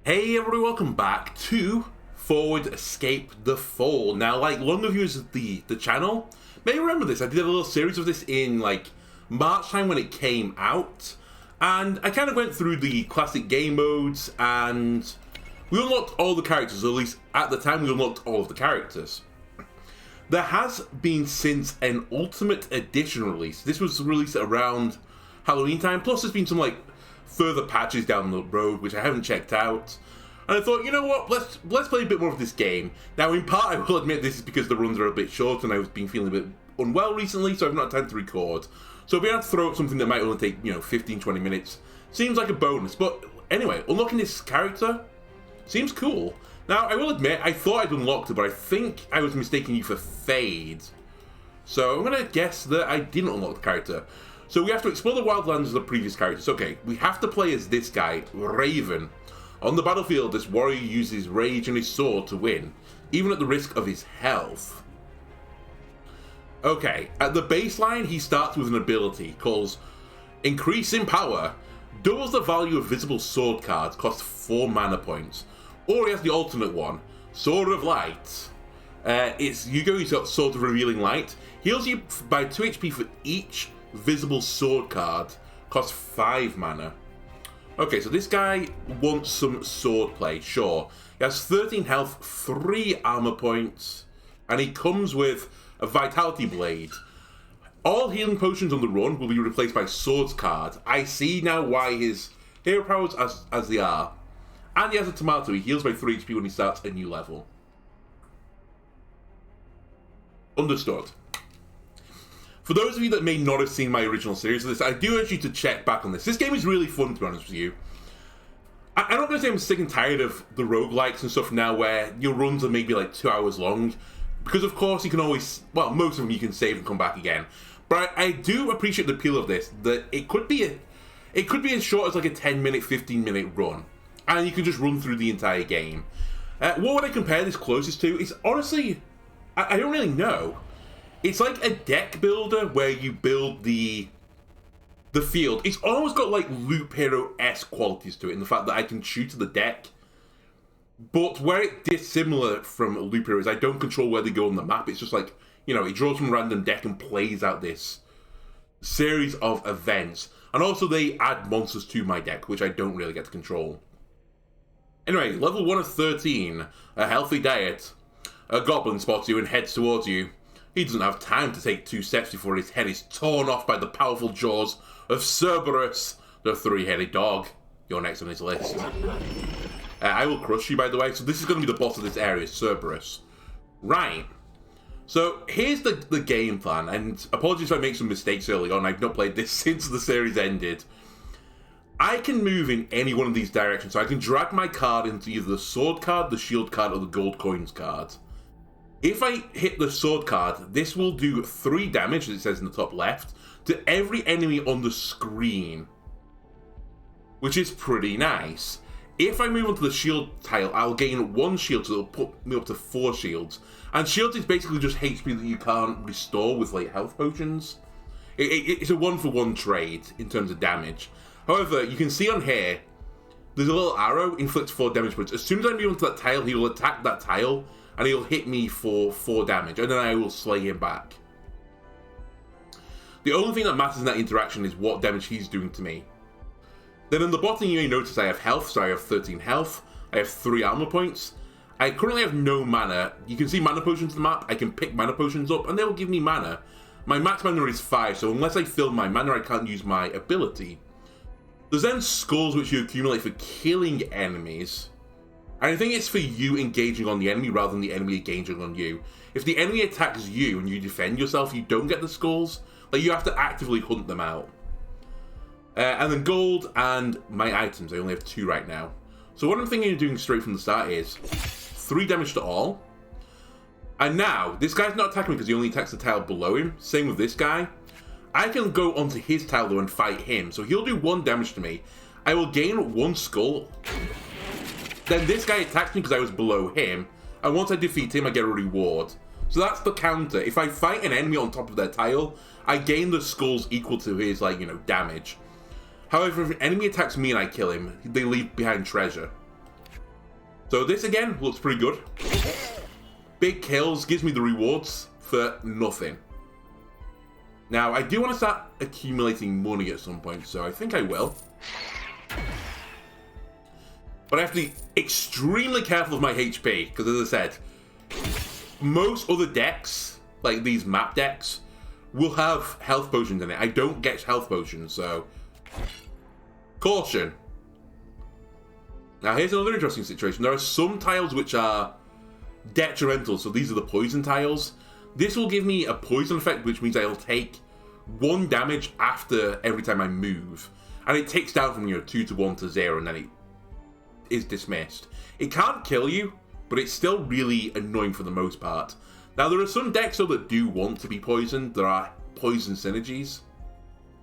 Hey everybody, welcome back to Forward Escape the Fall. Now, like longer viewers of the channel may remember this. I did a little series of this in like March time when it came out, and I kind of went through the classic game modes, and we unlocked all the characters, or at least at the time we unlocked all of the characters. There has been since an Ultimate Edition release. This was released around Halloween time, plus there's been some like further patches down the road which I haven't checked out, and I thought, you know what, let's play a bit more of this game. Now, in part, I will admit this is because the runs are a bit short and I've been feeling a bit unwell recently, so I've not had time to record. So being able to throw up something that might only take, 15-20 minutes seems like a bonus. But anyway, unlocking this character seems cool. Now, I will admit, I thought I'd unlocked it, but I think I was mistaking you for Fade. So I'm gonna guess that I didn't unlock the character. So we have to explore the wildlands of the previous characters. Okay, we have to play as this guy, Raven. On the battlefield, this warrior uses rage and his sword to win, even at the risk of his health. Okay, at the baseline, he starts with an ability called Increase in Power. Doubles the value of visible sword cards, costs 4 mana points. Or he has the alternate one, Sword of Light. You go use Sword of Revealing Light. Heals you by 2 HP for each visible sword card, costs 5 mana. Okay, so this guy wants some sword play, sure. He has 13 health, 3 armor points, and he comes with a Vitality Blade. All healing potions on the run will be replaced by swords cards. I see now why his hero powers as they are. And he has a tomato. He heals by 3 HP when he starts a new level. Understood. For those of you that may not have seen my original series of this, I do urge you to check back on this. This game is really fun, to be honest with you. I'm not going to say I'm sick and tired of the roguelikes and stuff now where your runs are maybe like 2 hours long. Because of course you can always, well, most of them you can save and come back again. But I do appreciate the appeal of this, that it could be as short as like a 10-minute, 15-minute run. And you can just run through the entire game. What would I compare this closest to? It's honestly, I don't really know. It's like a deck builder where you build the field. It's almost got like Loop Hero-esque qualities to it in the fact that I can choose the deck. But where it dissimilar from Loop Hero is I don't control where they go on the map. It's just like, it draws from a random deck and plays out this series of events. And also they add monsters to my deck, which I don't really get to control. Anyway, level 1 of 13, a healthy diet. A goblin spots you and heads towards you. He doesn't have time to take 2 steps before his head is torn off by the powerful jaws of Cerberus, the 3-headed dog. You're next on his list. I will crush you, by the way. So this is going to be the boss of this area, Cerberus. Right. So here's the game plan, and apologies if I make some mistakes early on. I've not played this since the series ended. I can move in any one of these directions, so I can drag my card into either the sword card, the shield card, or the gold coins card. If I hit the sword card, this will do 3 damage, as it says in the top left, to every enemy on the screen, which is pretty nice. If I move onto the shield tile, I'll gain 1 shield, so it'll put me up to 4 shields. And shields is basically just HP that you can't restore with like health potions. It's a 1-for-1 trade in terms of damage. However, you can see on here, there's a little arrow, inflicts 4 damage points. As soon as I move onto that tile, he will attack that tile, and he'll hit me for 4 damage, and then I will slay him back. The only thing that matters in that interaction is what damage he's doing to me. Then on the bottom you may notice I have health, so I have 13 health, I have 3 armor points. I currently have no mana. You can see mana potions on the map, I can pick mana potions up, and they will give me mana. My max mana is 5, so unless I fill my mana, I can't use my ability. There's then skulls which you accumulate for killing enemies. And I think it's for you engaging on the enemy rather than the enemy engaging on you. If the enemy attacks you and you defend yourself, you don't get the skulls. Like, you have to actively hunt them out. And then gold and my items. I only have 2 right now. So what I'm thinking of doing straight from the start is 3 damage to all. And now, this guy's not attacking me because he only attacks the tile below him. Same with this guy. I can go onto his tile though and fight him. So he'll do 1 damage to me. I will gain 1 skull. Then this guy attacks me because I was below him, and once I defeat him, I get a reward. So that's the counter. If I fight an enemy on top of their tile, I gain the skulls equal to his, damage. However, if an enemy attacks me and I kill him, they leave behind treasure. So this again looks pretty good. Big kills, gives me the rewards for nothing. Now, I do want to start accumulating money at some point, so I think I will. But I have to be extremely careful of my HP, because as I said, most other decks, like these map decks, will have health potions in it. I don't get health potions, so caution. Now, here's another interesting situation. There are some tiles which are detrimental, so these are the poison tiles. This will give me a poison effect, which means I'll take 1 damage after every time I move. And it takes down from 2 to 1 to 0, and then it is dismissed. It can't kill you, but it's still really annoying for the most part. Now, there are some decks, though, that do want to be poisoned. There are poison synergies.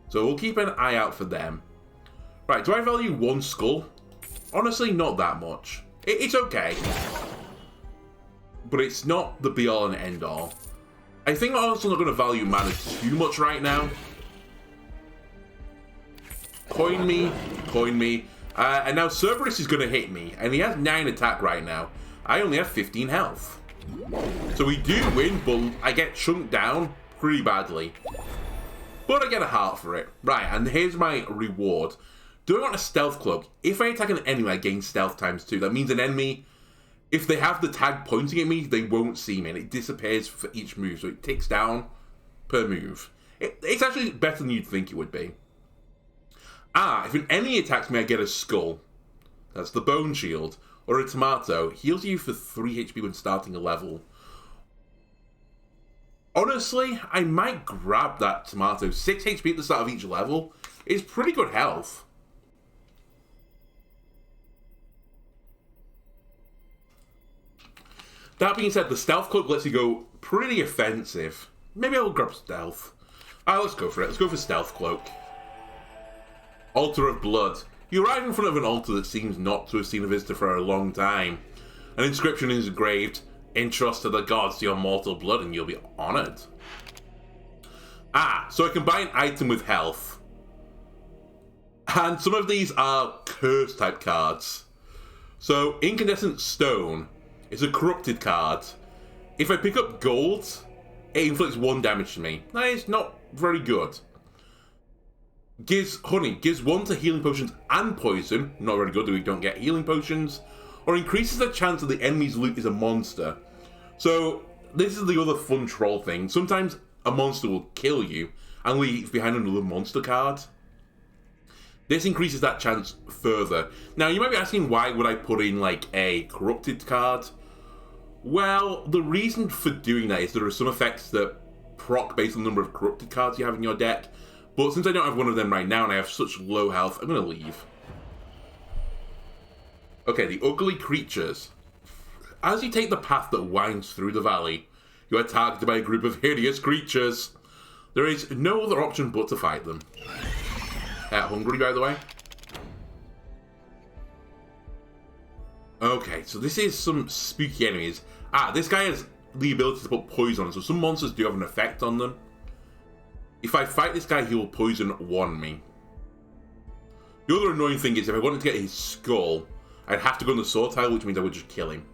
So we'll keep an eye out for them. Right, do I value 1 skull? Honestly, not that much. It's okay. But it's not the be-all and end-all. I think I'm also not going to value mana too much right now. Coin me, coin me. And now Cerberus is going to hit me. And he has 9 attack right now. I only have 15 health. So we do win, but I get chunked down pretty badly. But I get a heart for it. Right, and here's my reward. Do I want a stealth cloak? If I attack an enemy, I gain stealth ×2. That means an enemy, if they have the tag pointing at me, they won't see me, and it disappears for each move, so it ticks down per move. It's actually better than you'd think it would be. If an enemy attacks me, I get a skull. That's the bone shield. Or a tomato. Heals you for 3 HP when starting a level. Honestly, I might grab that tomato. 6 HP at the start of each level is pretty good health. That being said, the stealth cloak lets you go pretty offensive. Maybe I'll grab stealth. Let's go for it. Let's go for stealth cloak. Altar of Blood. You arrive in front of an altar that seems not to have seen a visitor for a long time. An inscription is engraved, "Entrust to the gods your mortal blood and you'll be honoured." So I can buy an item with health. And some of these are curse type cards. So Incandescent Stone is a corrupted card. If I pick up gold, it inflicts 1 damage to me. That is not very good. Gives 1 to healing potions and poison. Not very good that we don't get healing potions. Or increases the chance that the enemy's loot is a monster. So this is the other fun troll thing. Sometimes a monster will kill you and leave behind another monster card. This increases that chance further. Now you might be asking, why would I put in like a corrupted card? Well, the reason for doing that is there are some effects that proc based on the number of corrupted cards you have in your deck. But since I don't have one of them right now and I have such low health, I'm going to leave. Okay, the ugly creatures. As you take the path that winds through the valley, you are targeted by a group of hideous creatures. There is no other option but to fight them. Hungry, by the way. Okay, so this is some spooky enemies. This guy has the ability to put poison on, so some monsters do have an effect on them. If I fight this guy, he will poison 1 me. The other annoying thing is, if I wanted to get his skull, I'd have to go on the sword tile, which means I would just kill him.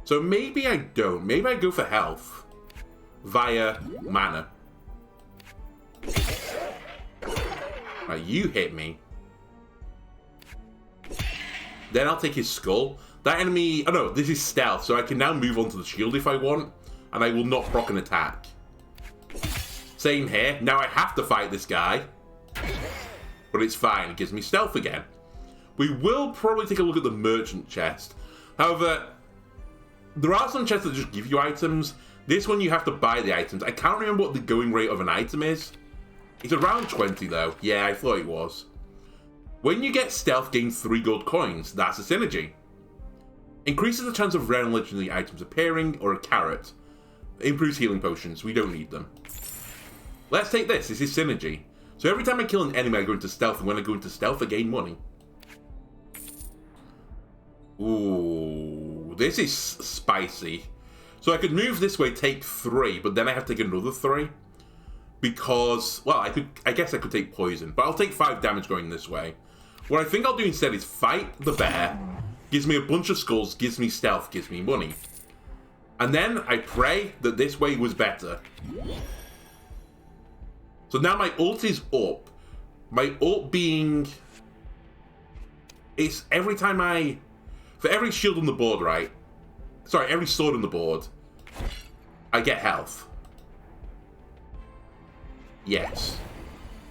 So maybe I don't. Maybe I go for health via mana. Right, you hit me. Then I'll take his skull. That enemy... Oh no, this is stealth, so I can now move on to the shield if I want, and I will not proc an attack. Same here. Now I have to fight this guy. But it's fine. It gives me stealth again. We will probably take a look at the merchant chest. However, there are some chests that just give you items. This one you have to buy the items. I can't remember what the going rate of an item is. It's around 20 though. Yeah, I thought it was. When you get stealth, gain 3 gold coins. That's a synergy. Increases the chance of rare and legendary items appearing, or a carrot. Improves healing potions. We don't need them. Let's take this. This is synergy. So every time I kill an enemy, I go into stealth, and when I go into stealth, I gain money. Ooh, this is spicy. So I could move this way, take 3, but then I have to take another 3. Because, well, I guess I could take poison, but I'll take 5 damage going this way. What I think I'll do instead is fight the bear, gives me a bunch of skulls, gives me stealth, gives me money. And then I pray that this way was better. So now my ult is up. My ult being... It's every time I... For every shield on the board, right? Sorry, every sword on the board, I get health. Yes.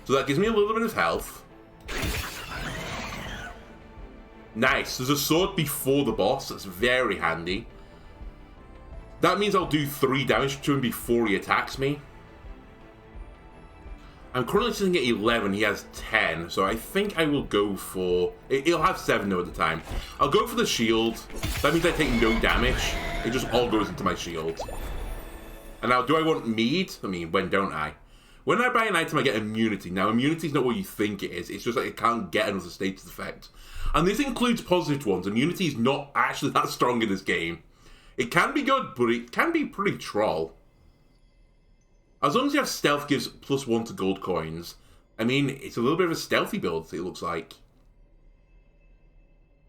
So that gives me a little bit of health. Nice. There's a sword before the boss. That's very handy. That means I'll do 3 damage to him before he attacks me. I'm currently sitting at 11. He has 10. So I think I will go for... He'll have 7 though at the time. I'll go for the shield. That means I take no damage. It just all goes into my shield. And now, do I want mead? I mean, when don't I? When I buy an item, I get immunity. Now, immunity is not what you think it is. It's just like it can't get another status effect. And this includes positive ones. Immunity is not actually that strong in this game. It can be good, but it can be pretty troll. As long as you have stealth gives +1 to gold coins. I mean, it's a little bit of a stealthy build, it looks like.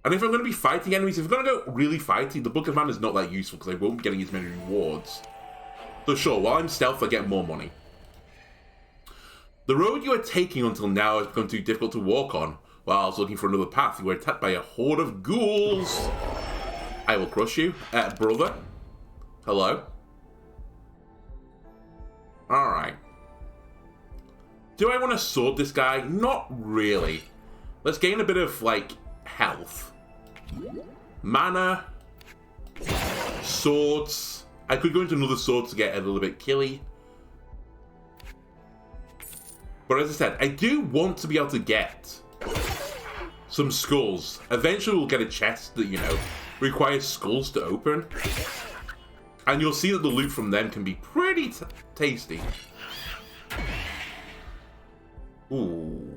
And if I'm going to be fighting enemies, if I'm going to go really fighting, the Book of Mana is not that useful because I won't be getting as many rewards. So sure, while I'm stealth, I get more money. The road you are taking until now has become too difficult to walk on. While I was looking for another path, you were attacked by a horde of ghouls. I will crush you. Brother. Hello. Alright. Do I want to sword this guy? Not really. Let's gain a bit of, like, health. Mana. Swords. I could go into another sword to get a little bit killy. But as I said, I do want to be able to get some skulls. Eventually we'll get a chest that, you know, requires skulls to open. And you'll see that the loot from them can be pretty tasty. Ooh.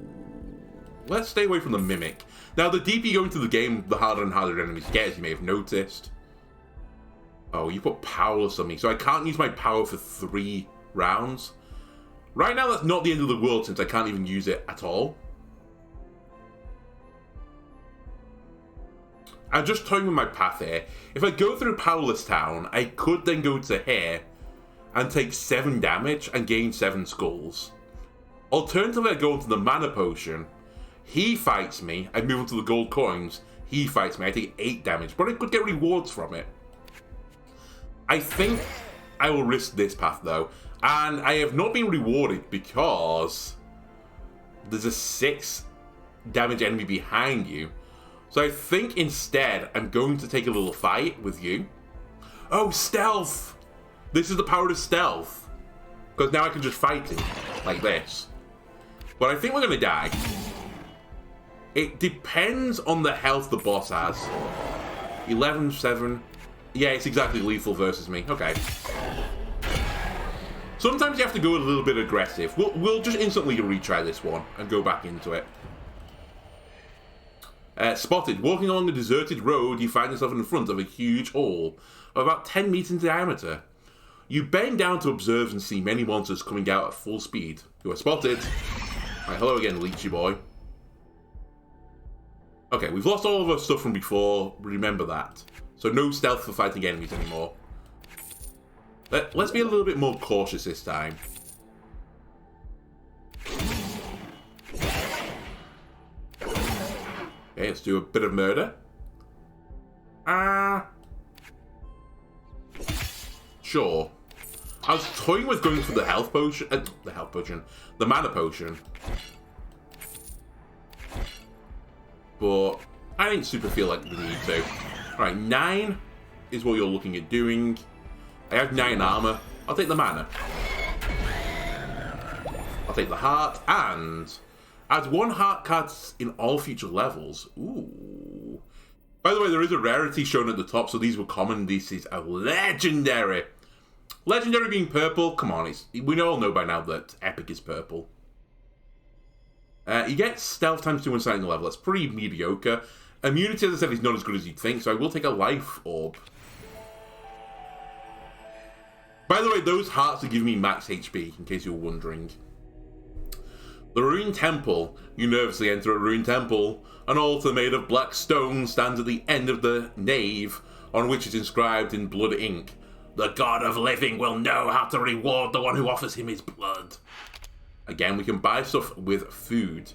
Let's stay away from the Mimic. Now, the deeper you go into the game, the harder and harder enemies get, as you may have noticed. Oh, you put powerless on me, so I can't use my power for 3 rounds. Right now, that's not the end of the world, since I can't even use it at all. I'm just toying with my path here. If I go through Powerless Town, I could then go to here and take 7 damage and gain 7 skulls. Alternatively, I go into the Mana Potion. He fights me. I move on to the gold coins. He fights me. I take 8 damage, but I could get rewards from it. I think I will risk this path, though. And I have not been rewarded because there's a 6 damage enemy behind you. So I think instead I'm going to take a little fight with you. Oh, stealth! This is the power of stealth. Because now I can just fight him like this. But I think we're going to die. It depends on the health the boss has. 11, 7. Yeah, it's exactly lethal versus me. Okay. Sometimes you have to go a little bit aggressive. We'll just instantly retry this one and go back into it. Spotted. Walking along a deserted road, you find yourself in front of a huge hole of about 10 meters in diameter. You bend down to observe and see many monsters coming out at full speed. You are spotted. Right, hello again, Leechy boy. Okay, we've lost all of our stuff from before. Remember that. So no stealth for fighting enemies anymore. Let's be a little bit more cautious this time. Okay, let's do a bit of murder. Sure. I was toying with going for the health potion. The mana potion. But I didn't super feel like the need to. Alright, 9 is what you're looking at doing. I have 9 armor. I'll take the mana. I'll take the heart, and add 1 heart card in all future levels. Ooh. By the way, there is a rarity shown at the top, so these were common. This is a legendary. Legendary being purple, come on, we all know by now that epic is purple. You get stealth times 2 when starting the level. That's pretty mediocre. Immunity, as I said, is not as good as you'd think, so I will take a life orb. By the way, those hearts are giving me max HP, in case you're wondering. The ruined temple. You nervously enter a ruined temple. An altar made of black stone stands at the end of the nave, on which is inscribed in blood ink, "The God of Living will know how to reward the one who offers him his blood." Again, we can buy stuff with food.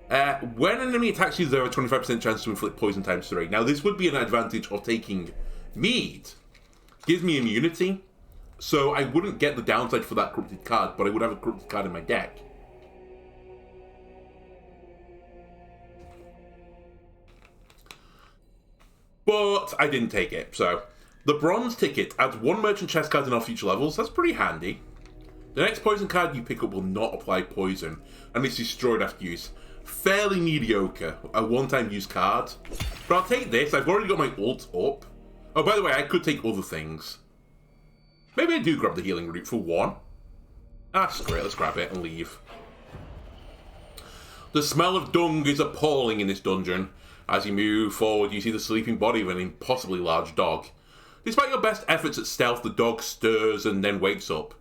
When an enemy attacks you, they have a 25% chance to inflict poison times 3. Now, this would be an advantage of taking mead. Gives me immunity, so I wouldn't get the downside for that corrupted card, but I would have a corrupted card in my deck. But I didn't take it, so... The bronze ticket adds 1 merchant chest card in all future levels. That's pretty handy. The next poison card you pick up will not apply poison, and it's destroyed after use. Fairly mediocre, a one-time use card. But I'll take this, I've already got my ult up. Oh, by the way, I could take other things. Maybe I do grab the healing root for 1. Ah, screw it, let's grab it and leave. The smell of dung is appalling in this dungeon. As you move forward, you see the sleeping body of an impossibly large dog. Despite your best efforts at stealth, the dog stirs and then wakes up.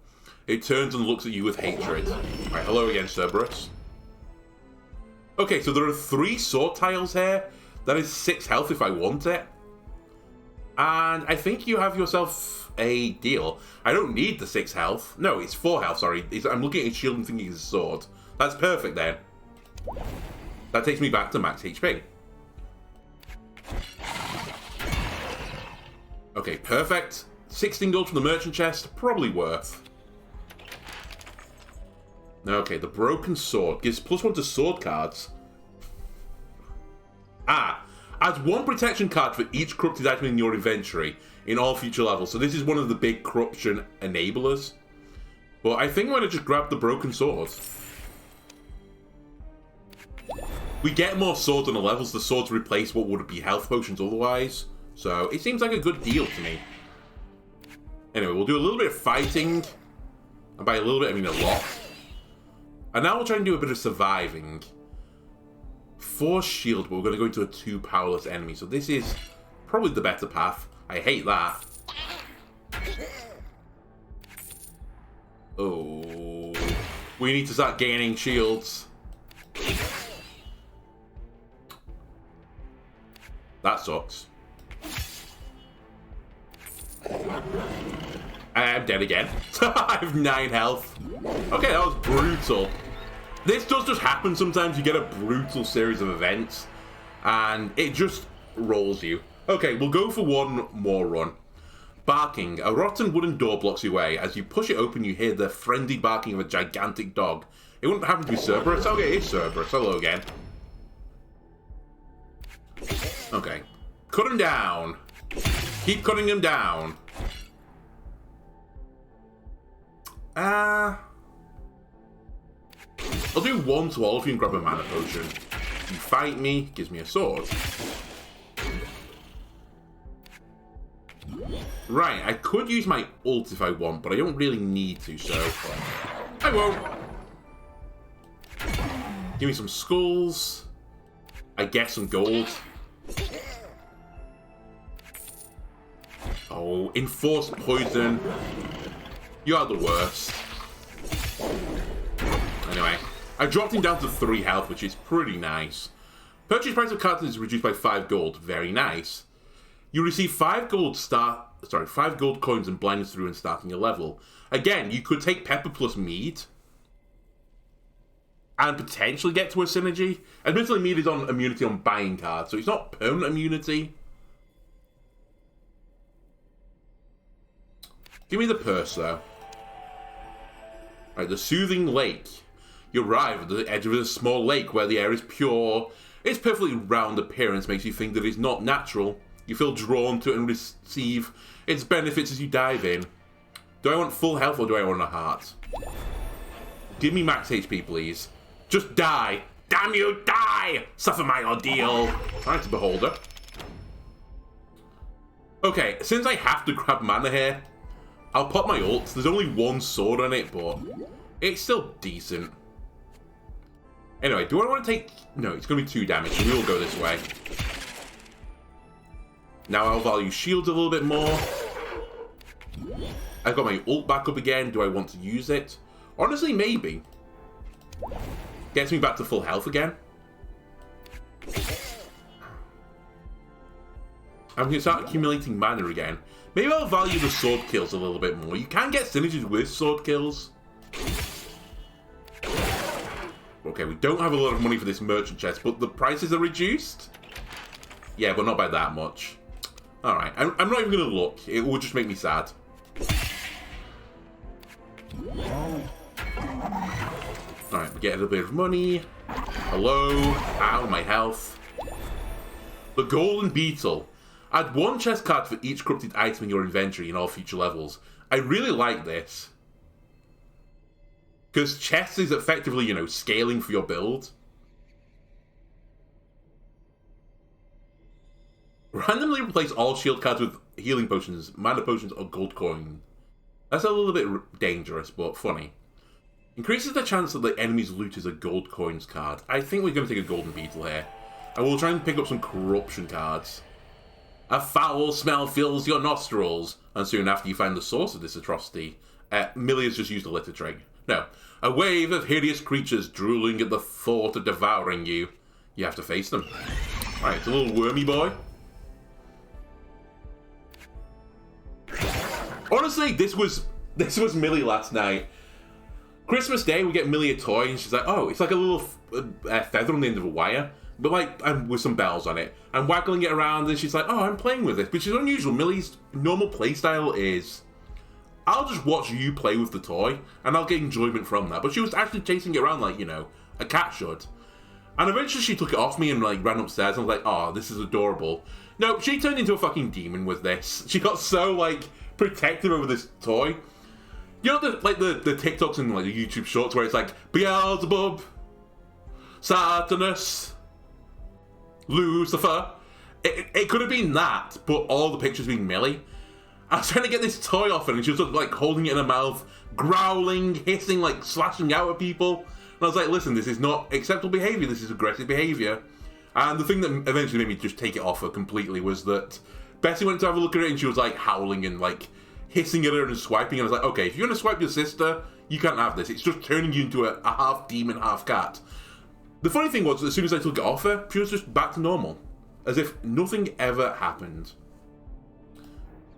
It turns and looks at you with hatred. Right, hello again, Cerberus. Okay, so there are 3 sword tiles here. That is 6 health if I want it. And I think you have yourself a deal. I don't need the 6 health. No, it's 4 health, sorry. I'm looking at his shield and thinking it's a sword. That's perfect then. That takes me back to max HP. Okay, perfect. 16 gold from the merchant chest, probably worth. Okay, the broken sword gives +1 to sword cards. Adds 1 protection card for each corrupted item in your inventory in all future levels. So this is one of the big corruption enablers. But I think I'm going to just grab the broken sword. We get more swords on the levels. The swords replace what would be health potions otherwise. So it seems like a good deal to me. Anyway, we'll do a little bit of fighting. And by a little bit, I mean a lot. And now we'll try and do a bit of surviving. 4 shield, but we're going to go into a 2 powerless enemy. So this is probably the better path. I hate that. Oh. We need to start gaining shields. That sucks. I'm dead again. I have 9 health. Okay, that was brutal. This does just happen sometimes. You get a brutal series of events, and it just rolls you. Okay, we'll go for 1 more run. Barking. A rotten wooden door blocks your way. As you push it open, you hear the frenzied barking of a gigantic dog. It wouldn't happen to be Cerberus. Okay, it's Cerberus. Hello again. Okay. Cut him down. Keep cutting him down. I'll do 1 to all of you and grab a mana potion. You fight me, gives me a sword. Right, I could use my ult if I want, but I don't really need to, so I won't. Give me some skulls. I get some gold. Oh, enforced poison. You are the worst. Anyway, I dropped him down to 3 health, which is pretty nice. Purchase price of cards is reduced by 5 gold. Very nice. You receive 5 gold coins and blindness through and starting a level. Again, you could take Pepper plus Mead and potentially get to a synergy. Admittedly, Mead is on immunity on buying cards, so it's not permanent immunity. Give me the purse, though. Right, the Soothing Lake. You arrive at the edge of a small lake where the air is pure. Its perfectly round appearance makes you think that it's not natural. You feel drawn to it and receive its benefits as you dive in. Do I want full health or do I want a heart? Give me max HP, please. Just die. Damn you, die! Suffer my ordeal. Alright, it's a beholder. Okay, since I have to grab mana here, I'll pop my ult. There's only 1 sword on it, but it's still decent. Anyway, do I want to take... No, it's going to be 2 damage, so we will go this way. Now I'll value shields a little bit more. I've got my ult back up again. Do I want to use it? Honestly, maybe. Gets me back to full health again. I'm going to start accumulating mana again. Maybe I'll value the sword kills a little bit more. You can get synergies with sword kills. Okay, we don't have a lot of money for this merchant chest, but the prices are reduced? Yeah, but not by that much. Alright, I'm not even going to look. It will just make me sad. Alright, we get a little bit of money. Hello. Ow, my health. The Golden Beetle. Add 1 chest card for each corrupted item in your inventory in all future levels. I really like this. Because chests is effectively, you know, scaling for your build. Randomly replace all shield cards with healing potions, mana potions, or gold coin. That's a little bit dangerous, but funny. Increases the chance that the enemy's loot is a gold coins card. I think we're going to take a golden beetle here. And we'll try and pick up some corruption cards. A foul smell fills your nostrils. And soon after you find the source of this atrocity, Millie has just used a litter trig. No. A wave of hideous creatures drooling at the thought of devouring you. You have to face them. Alright, it's a little wormy boy. Honestly, this was Millie last night. Christmas Day, we get Millie a toy, and she's like, oh, it's like a little feather on the end of a wire, but like, with some bells on it. I'm waggling it around, and she's like, oh, I'm playing with this, which is unusual. Millie's normal playstyle is, I'll just watch you play with the toy, and I'll get enjoyment from that. But she was actually chasing it around like, you know, a cat should. And eventually she took it off me and like ran upstairs, and I was like, oh, this is adorable. No, she turned into a fucking demon with this. She got so, like, protective over this toy. You know, the TikToks and like the YouTube shorts where it's like Beelzebub, Satanus, Lucifer. It could have been that, but all the pictures being Millie. I was trying to get this toy off her, and she was like holding it in her mouth, growling, hissing, like slashing out at people. And I was like, listen, this is not acceptable behaviour. This is aggressive behaviour. And the thing that eventually made me just take it off her completely was that Bessie went to have a look at it, and she was like howling and like hissing at her and swiping, and I was like, okay, if you're gonna swipe your sister, you can't have this. It's just turning you into a half demon, half cat. The funny thing was, as soon as I took it off her, she was just back to normal. As if nothing ever happened.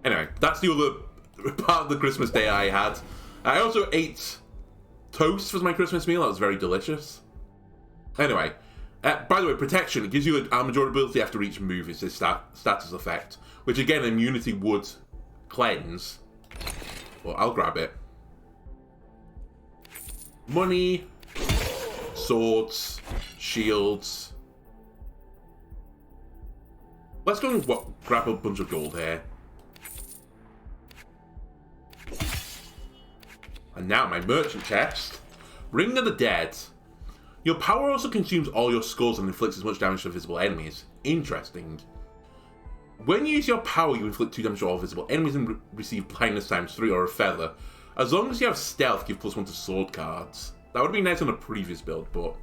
Anyway, that's the other part of the Christmas day I had. I also ate toast for my Christmas meal. That was very delicious. Anyway, by the way, protection, it gives you an armor durability after each move. It's a status effect, which again, immunity would cleanse. Well, I'll grab it. Money, swords, shields. Let's go and grab a bunch of gold here. And now my merchant chest. Ring of the Dead. Your power also consumes all your skulls and inflicts as much damage to visible enemies. Interesting. When you use your power, you inflict 2 damage to all visible enemies and receive blindness ×3 or a feather. As long as you have stealth, give +1 to sword cards. That would be nice on a previous build, but...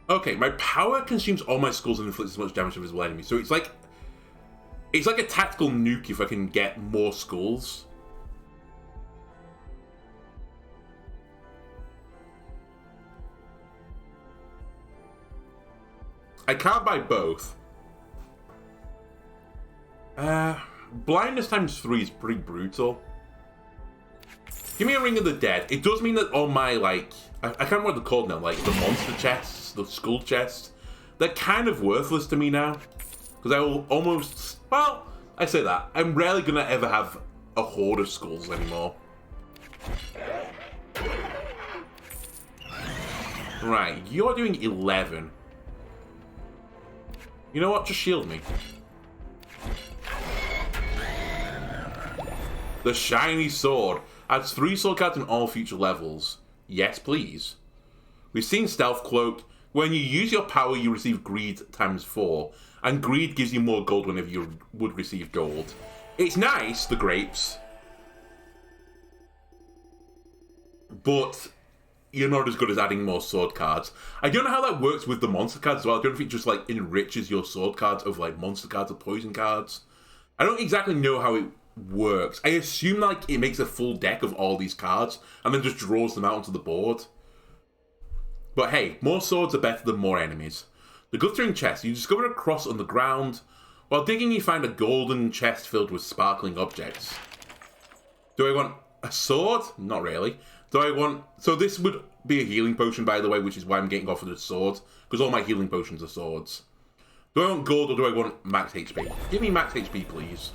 Okay, my power consumes all my skulls and inflicts as much damage to visible enemies. So it's like a tactical nuke if I can get more skulls. I can't buy both. Blindness ×3 is pretty brutal. Give me a Ring of the Dead. It does mean that all my, like... I can't remember what they're called now. Like, the monster chests, the skull chests. They're kind of worthless to me now. Because I will almost... Well, I say that. I'm rarely going to ever have a horde of skulls anymore. Right, you're doing 11. You know what? Just shield me. The Shiny Sword. Adds 3 sword cards in all future levels. Yes, please. We've seen Stealth Cloak. When you use your power, you receive Greed ×4. And Greed gives you more gold whenever you would receive gold. It's nice, the grapes. But you're not as good as adding more sword cards. I don't know how that works with the monster cards as well. I don't know if it just like enriches your sword cards of like monster cards or poison cards. I don't exactly know how it works. I assume like it makes a full deck of all these cards and then just draws them out onto the board. But hey, more swords are better than more enemies. The glittering chest. You discover a cross on the ground. While digging, you find a golden chest filled with sparkling objects. Do I want a sword? Not really. Do I want... So this would be a healing potion, by the way, which is why I'm getting off with a sword. Because all my healing potions are swords. Do I want gold or do I want max HP? Give me max HP, please.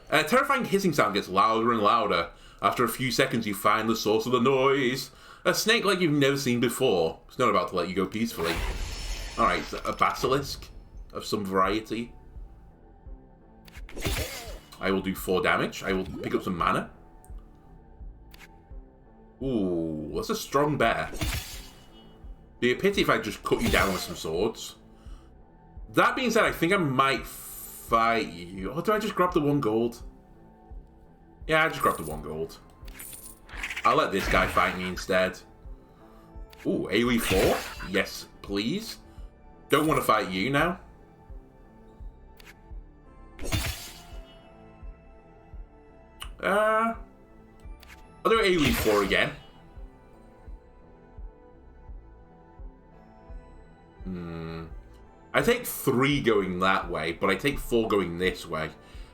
A terrifying hissing sound gets louder and louder. After a few seconds, you find the source of the noise. A snake like you've never seen before. It's not about to let you go peacefully. Alright, a basilisk of some variety. I will do 4 damage. I will pick up some mana. Ooh, that's a strong bear. Be a pity if I just cut you down with some swords. That being said, I think I might fight you. Or do I just grab the 1 gold? Yeah, I just grab the 1 gold. I'll let this guy fight me instead. Ooh, AoE 4? Yes, please. Don't want to fight you now. I'll do AoE 4 again. I take 3 going that way, but I take 4 going this way.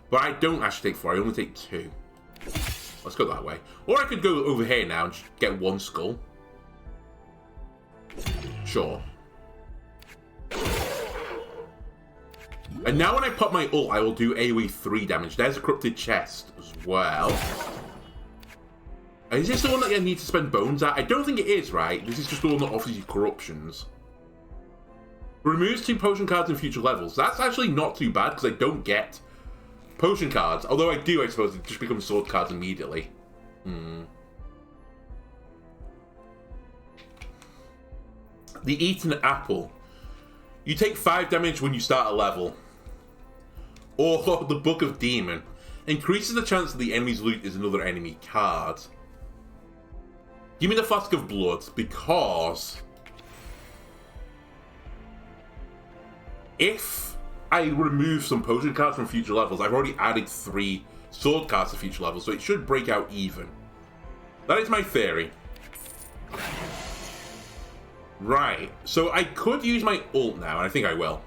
But I don't actually take 4, I only take 2. Let's go that way. Or I could go over here now and just get 1 skull. Sure. And now when I pop my ult, I will do AoE 3 damage. There's a corrupted chest as well. Is this the one that I need to spend bones at? I don't think it is, right? This is just the one that offers you corruptions. Removes 2 potion cards in future levels. That's actually not too bad, because I don't get potion cards. Although I do, I suppose, it just becomes sword cards immediately. The Eaten Apple. You take 5 damage when you start a level. Or the Book of Demon. Increases the chance that the enemy's loot is another enemy card. Give me the Flask of Blood, because if I remove some potion cards from future levels, I've already added 3 sword cards to future levels, so it should break out even. That is my theory. Right, so I could use my ult now, and I think I will.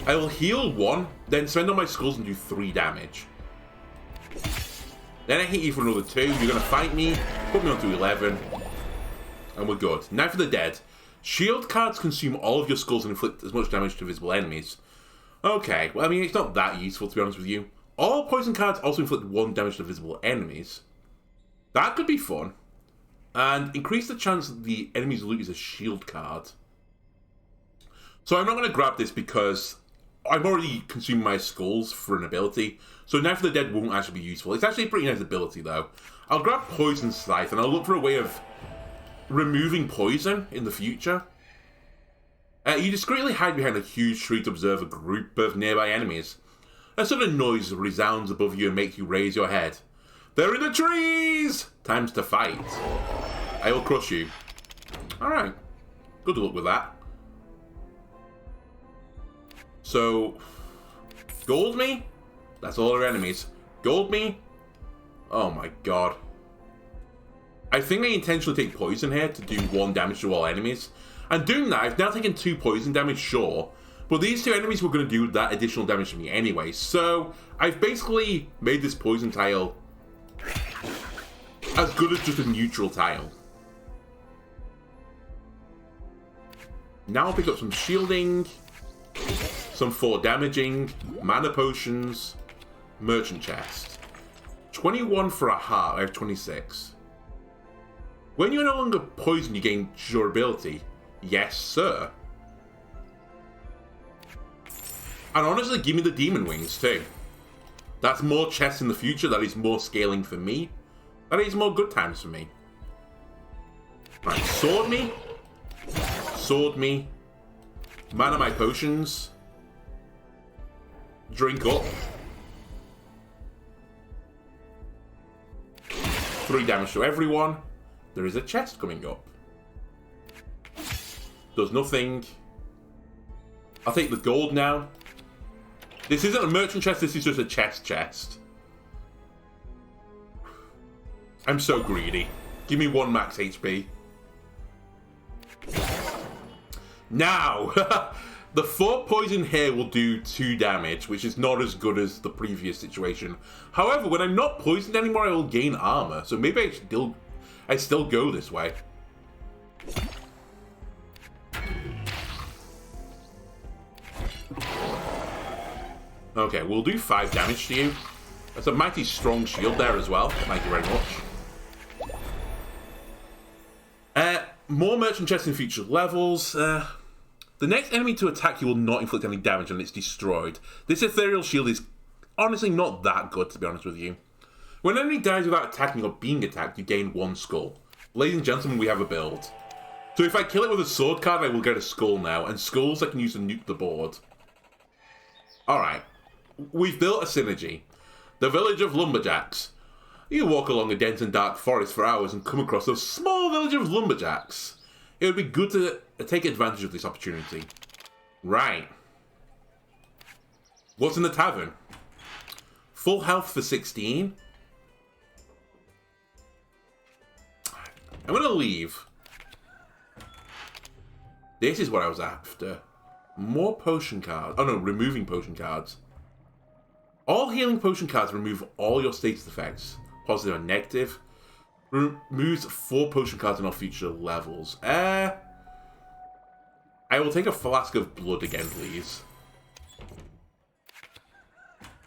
I will heal 1, then spend all my skulls and do 3 damage. Then I hit you for another 2, you're going to fight me, put me on to 11, and we're good. Now for the dead. Shield cards consume all of your skulls and inflict as much damage to visible enemies. Okay, well I mean it's not that useful to be honest with you. All poison cards also inflict 1 damage to visible enemies. That could be fun. And increase the chance that the enemy's loot is a shield card. So I'm not going to grab this because I'm already consuming my skulls for an ability. So Knife of the Dead won't actually be useful. It's actually a pretty nice ability though. I'll grab Poison Scythe and I'll look for a way of removing poison in the future. You discreetly hide behind a huge tree to observe a group of nearby enemies. A sudden noise resounds above you and makes you raise your head. They're in the trees! Time's to fight. I will crush you. Alright. Good luck with that. So, gold me? That's all our enemies. Gold me? Oh my god. I think I intentionally take poison here to do 1 damage to all enemies. And doing that, I've now taken 2 poison damage, sure. But these 2 enemies were going to do that additional damage to me anyway. So, I've basically made this poison tile as good as just a neutral tile. Now I'll pick up some shielding, some 4 damaging, mana potions, merchant chest. 21 for a heart, I have 26. When you're no longer poisoned, you gain durability. Yes, sir. And honestly, give me the demon wings too. That's more chests in the future, that is more scaling for me. That is more good times for me. Right, sword me. Sword me. Mana my potions. Drink up. 3 damage to everyone. There is a chest coming up. Does nothing. I'll take the gold now. This isn't a merchant chest, this is just a chest. I'm so greedy. Give me 1 max HP. Now, the 4 poison here will do 2 damage, which is not as good as the previous situation. However, when I'm not poisoned anymore, I will gain armor, so maybe I still go this way. Okay, we'll do 5 damage to you. That's a mighty strong shield there as well. Thank you very much. More merchant chests in future levels. The next enemy to attack you will not inflict any damage and it's destroyed. This ethereal shield is honestly not that good, to be honest with you. When an enemy dies without attacking or being attacked, you gain 1 skull. Ladies and gentlemen, we have a build. So if I kill it with a sword card, I will get a skull now, and skulls I can use to nuke the board. Alright, we've built a synergy. The village of lumberjacks. You walk along a dense and dark forest for hours and come across a small village of lumberjacks. It would be good to take advantage of this opportunity. Right. What's in the tavern? Full health for 16. I'm gonna leave. This is what I was after. More potion cards. Oh no, removing potion cards. All healing potion cards remove all your status effects. Positive and negative. Removes 4 potion cards in all future levels. I will take a flask of blood again, please.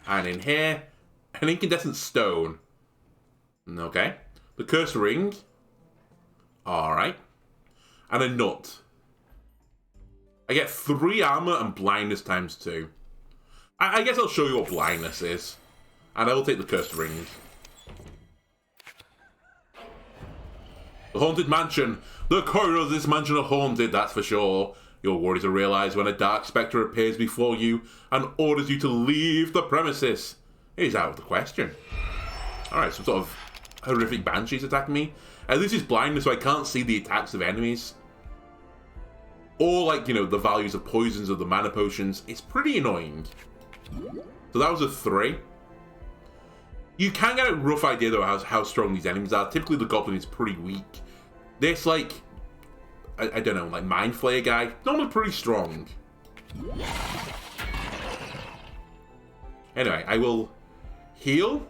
And in here, an incandescent stone. Okay. The cursed ring. Alright. And a nut. I get 3 armor and blindness times 2. I guess I'll show you what blindness is. And I will take the cursed ring. The haunted mansion. The corridors of this mansion are haunted, that's for sure. Your worries are realised when a dark spectre appears before you and orders you to leave the premises. It is out of the question. Alright, some sort of horrific banshees attacking me. This is blindness, so I can't see the attacks of enemies. Or, like, you know, the values of poisons or the mana potions. It's pretty annoying. So that was a 3. You can get a rough idea, though, how strong these enemies are. Typically, the goblin is pretty weak. This, like, I don't know, like, Mind Flayer guy, normally pretty strong. Anyway, I will heal.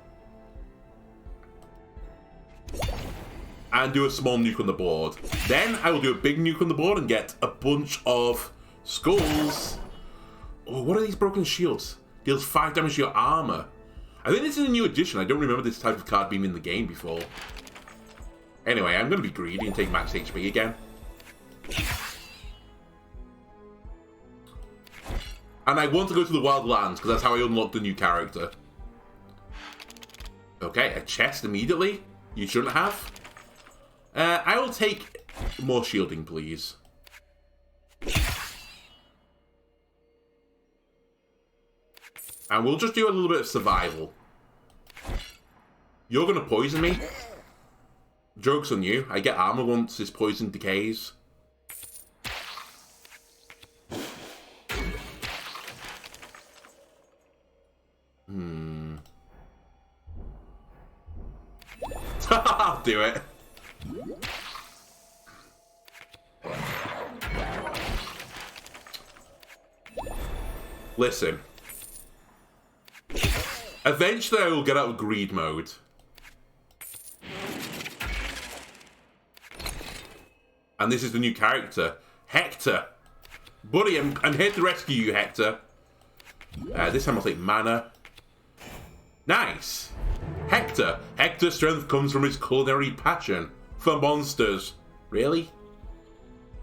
And do a small nuke on the board. Then I will do a big nuke on the board and get a bunch of skulls. Oh, what are these broken shields? Deals 5 damage to your armor. I think this is a new addition. I don't remember this type of card being in the game before. Anyway, I'm going to be greedy and take max HP again. And I want to go to the Wild Lands, because that's how I unlock the new character. Okay, a chest immediately? You shouldn't have. I will take more shielding, please. And we'll just do a little bit of survival. You're gonna poison me? Joke's on you. I get armor once this poison decays. I'll do it. Listen. Eventually I will get out of greed mode. And this is the new character. Hector. Buddy, I'm here to rescue you, Hector. This time I'll take mana. Nice. Hector. Hector's strength comes from his culinary passion for monsters. Really?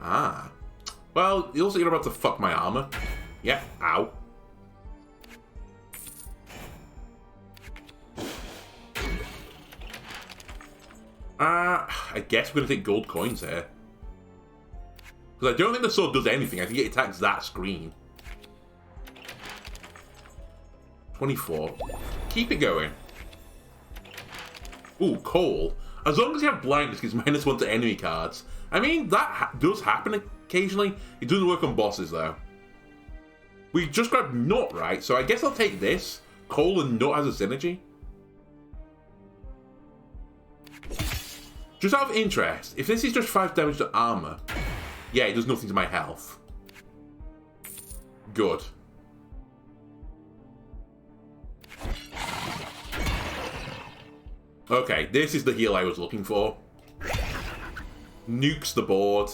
Ah. Well, you're about to fuck my armor. Yeah, ow. I guess we're going to take gold coins here. Because I don't think the sword does anything. I think it attacks that screen. 24. Keep it going. Ooh, coal. As long as you have blindness, gives -1 to enemy cards. I mean, that does happen occasionally. It doesn't work on bosses, though. We just grabbed nut, right? So I guess I'll take this. Coal and nut has a synergy. Just out of interest, if this is just 5 damage to armor, yeah, it does nothing to my health. Good. Okay, this is the heal I was looking for. Nukes the board.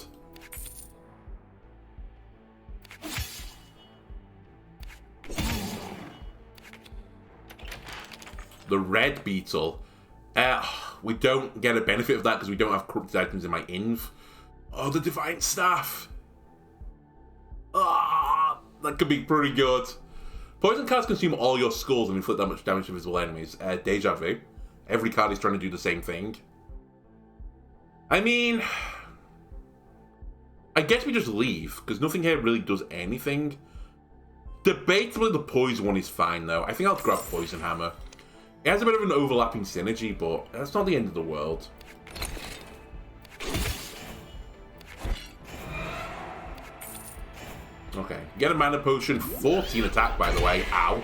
The red beetle. We don't get a benefit of that because we don't have corrupted items in my inv. Oh, the divine staff. That could be pretty good. Poison cards consume all your skulls and inflict that much damage to visible enemies. Deja vu. Every card is trying to do the same thing. I mean, I guess we just leave because nothing here really does anything. Debatably, the poison one is fine though. I think I'll grab poison hammer. It has a bit of an overlapping synergy, but that's not the end of the world. Okay, get a mana potion, 14 attack by the way, ow.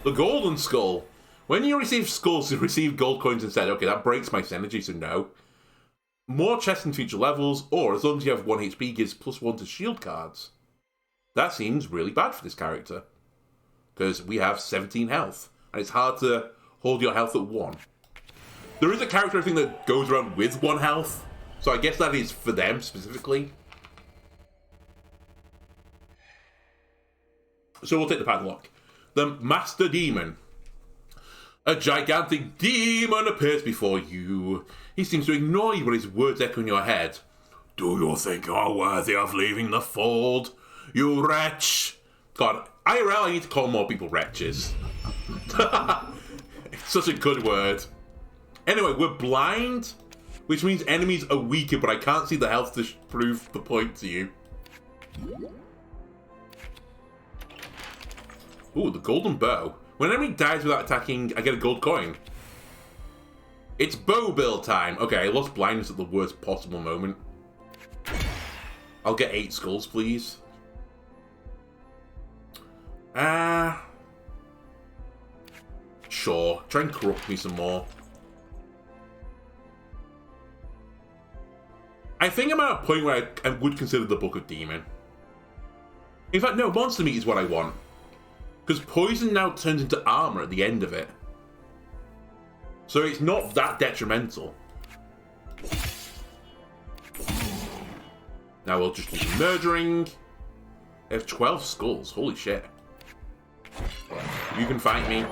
The golden skull. When you receive skulls, you receive gold coins instead. Okay, that breaks my synergy, so no. More chests in future levels, or as long as you have 1 HP, gives +1 to shield cards. That seems really bad for this character. Because we have 17 health. And it's hard to hold your health at 1. There is a character, I think, that goes around with 1 health. So I guess that is for them, specifically. So we'll take the padlock. The Master Demon. A gigantic demon appears before you. He seems to ignore you, but his words echo in your head. Do you think you're worthy of leaving the fold, you wretch? God, IRL, I need to call more people wretches. It's such a good word. Anyway, we're blind, which means enemies are weaker, but I can't see the health to prove the point to you. Ooh, the golden bow. When an enemy dies without attacking, I get a gold coin. It's bow build time. Okay, I lost blindness at the worst possible moment. I'll get 8 skulls, please. Sure. Try and corrupt me some more. I think I'm at a point where I would consider the Book of Demon. In fact, no, Monster Meat is what I want. Because poison now turns into armor at the end of it. So it's not that detrimental. Now we'll just do some murdering. They have 12 skulls. Holy shit. You can fight me.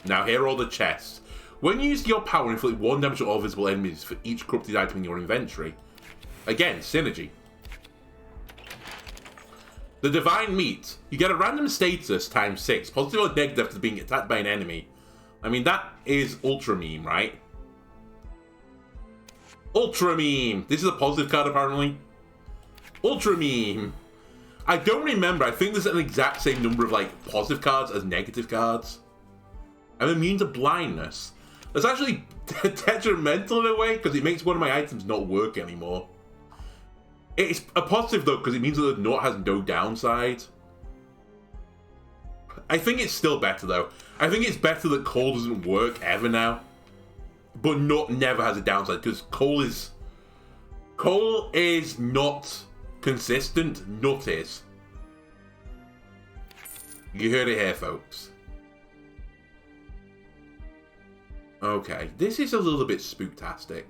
Now here are all the chests. When you use your power, inflict 1 damage to all visible enemies for each corrupted item in your inventory. Again, synergy. The Divine Meat. You get a random status times 6, positive or negative after being attacked by an enemy. I mean, that is Ultra Meme, right? Ultra Meme. This is a positive card, apparently. Ultra Meme. I don't remember. I think there's an exact same number of, like, positive cards as negative cards. I'm immune to blindness. That's actually detrimental in a way, because it makes one of my items not work anymore. It's a positive, though, because it means that the knot has no downside. I think it's still better, though. I think it's better that coal doesn't work ever now. But knot never has a downside, because coal is not consistent. Knot is. You heard it here, folks. Okay, this is a little bit spooktastic.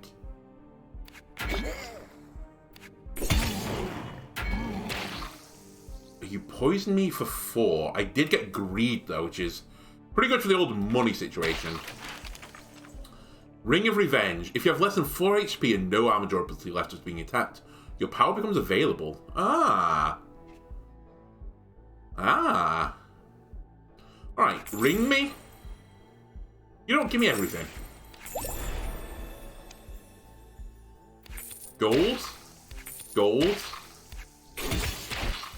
You poisoned me for 4. I did get greed, though, which is pretty good for the old money situation. Ring of Revenge. If you have less than 4 HP and no armor durability left as being attacked, your power becomes available. Ah. Alright, ring me? You don't give me everything. Gold. Gold.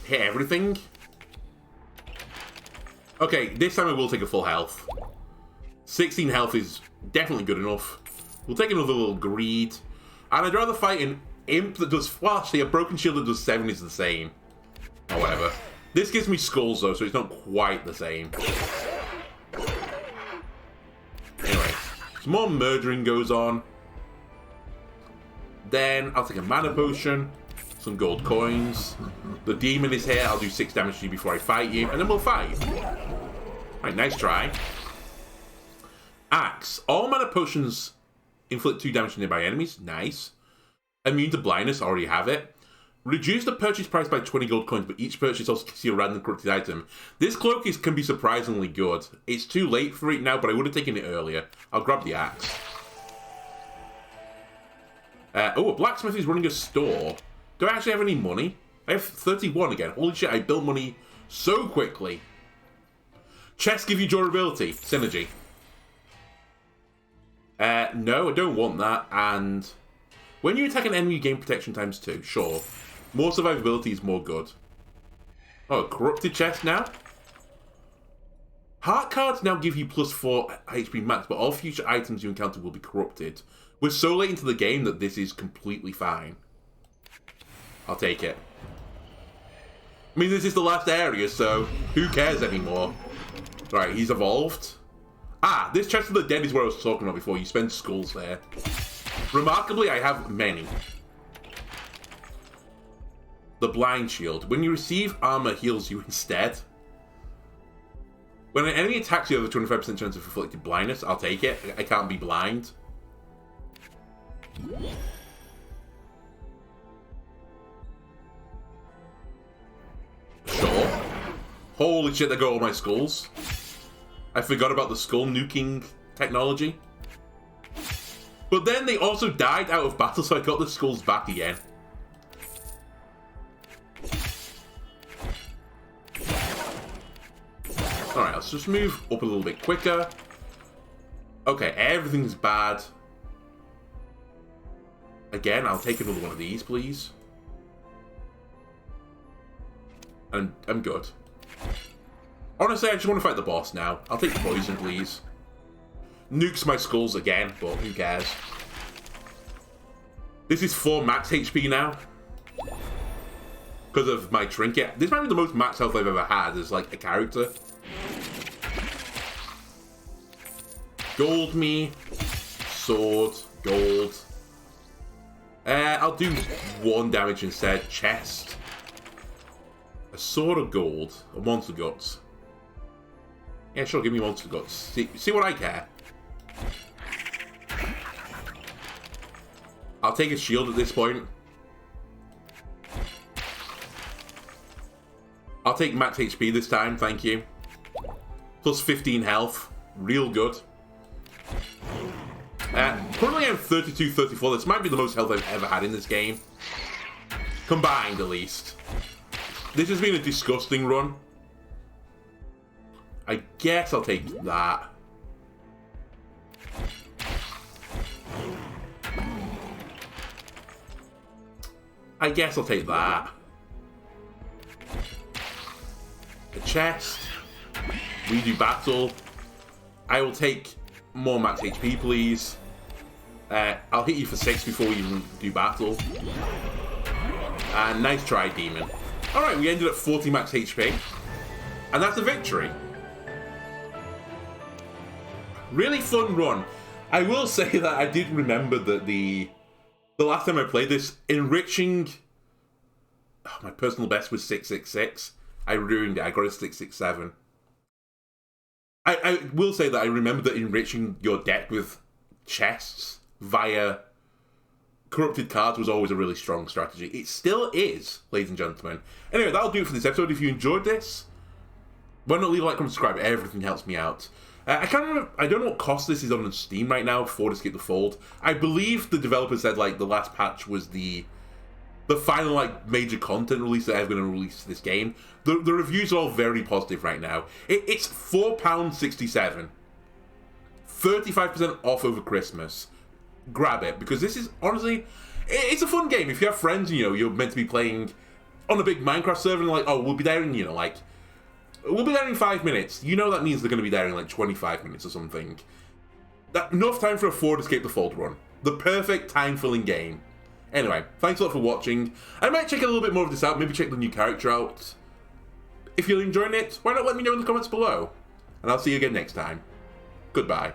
Hit everything. Okay, this time I will take a full health. 16 health is definitely good enough. We'll take another little greed. And I'd rather fight an imp that does... Well, actually, a broken shield that does 7 is the same. Or whatever. This gives me skulls, though, so it's not quite the same. Anyway, some more murdering goes on. Then I'll take a mana potion. some gold coins. The demon is here. I'll do 6 damage to you before I fight you, and then we'll fight. Right, nice try. Axe. All mana potions inflict 2 damage to nearby enemies. Nice. Immune to blindness. Already have it. Reduce the purchase price by 20 gold coins, but each purchase also gives you a random corrupted item. This cloak can be surprisingly good. It's too late for it now, but I would have taken it earlier. I'll grab the axe. Oh, a blacksmith is running a store. Do I actually have any money? I have 31 again. Holy shit, I built money so quickly. Chests give you durability. Synergy. No, I don't want that. And when you attack an enemy, you gain protection ×2. Sure. More survivability is more good. Oh, corrupted chest now? Heart cards now give you +4 HP max, but all future items you encounter will be corrupted. We're so late into the game that this is completely fine. I'll take it. I mean, this is the last area, so who cares anymore? Right, he's evolved. Ah, this chest of the dead is what I was talking about before. You spend skulls there. Remarkably, I have many. The blind shield. When you receive armor, heals you instead. When an enemy attacks you, you have a 25% chance of inflicting blindness. I'll take it. I can't be blind. Sure. Holy shit, there go all my skulls. I forgot about the skull nuking technology. But then they also died out of battle, so I got the skulls back again. Alright, let's just move up a little bit quicker. Okay, everything's bad. Again, I'll take another one of these, please. I'm good. Honestly, I just want to fight the boss now. I'll take the poison, please. Nukes my skulls again, but who cares? This is 4 max HP now. Because of my trinket. This might be the most max health I've ever had as, like, a character. Gold me. Sword. Gold. I'll do 1 damage instead. Chest. A sword of gold. A monster guts. Yeah, sure, give me monster guts. See what I care. I'll take a shield at this point. I'll take max HP this time, thank you. Plus 15 health. Real good. Currently I'm 32, 34. This might be the most health I've ever had in this game. Combined, at least. This has been a disgusting run. I guess I'll take that. I guess I'll take that. A chest. We do battle. I will take more max HP, please. I'll hit you for 6 before we even do battle. And nice try, demon. Alright, we ended at 40 max HP. And that's a victory. Really fun run. I will say that I did remember that the last time I played this, enriching... Oh, my personal best was 666. I ruined it. I got a 667. I will say that I remember that enriching your deck with chests via corrupted cards was always a really strong strategy. It still is, ladies and gentlemen. Anyway, that'll do it for this episode. If you enjoyed this, why not leave a like, comment, subscribe? Everything helps me out. I can't remember, I don't know what cost this is on Steam right now for Escape the Fold. I believe the developer said, like, the last patch was the final, like, major content release that they're going to release this game. The reviews are all very positive right now. It's £4.67. 35% off over Christmas. Grab it, because this is, honestly, it's a fun game. If you have friends, you know, you're meant to be playing on a big Minecraft server, and like, oh, we'll be there in, you know, like, we'll be there in 5 minutes. You know that means they're going to be there in, like, 25 minutes or something. Enough time for a 4 Escape the Fold run. The perfect time-filling game. Anyway, thanks a lot for watching. I might check a little bit more of this out, maybe check the new character out. If you're enjoying it, why not let me know in the comments below? And I'll see you again next time. Goodbye.